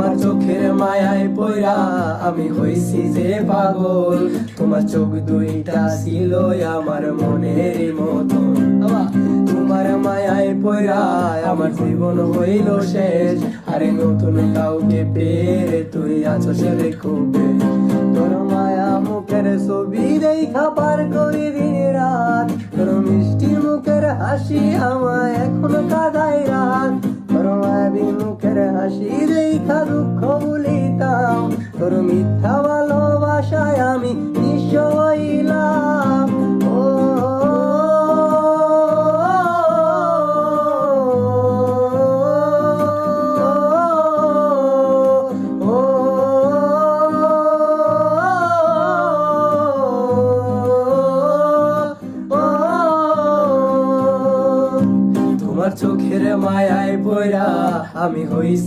তোমার চোখের মায়ায় পইরা আমি হইছি যে পাগল। তোমার চোখ দুইটা ছিল আমার মনের মতো। তোমার মায়ায় পইরা আমার জীবন হইল শেষ। আরে নতুন কাউকে পেয়ে তুই আছো সে খুবে। তোর মায়া মুখের ছবি দেখা পার করি দিন রাত। তোর মিষ্টি মুখের হাসি আমায় এখনো কাঁদায় রাত। তোর মায়াবী মুখের হাসি দেখা দুঃখ ভুলিতাম। তোর মিথ্যা ভালোবাসায় আমি নিঃস্ব হইলাম। তোমার চোখের মায়ায় পইরা আমি হইছি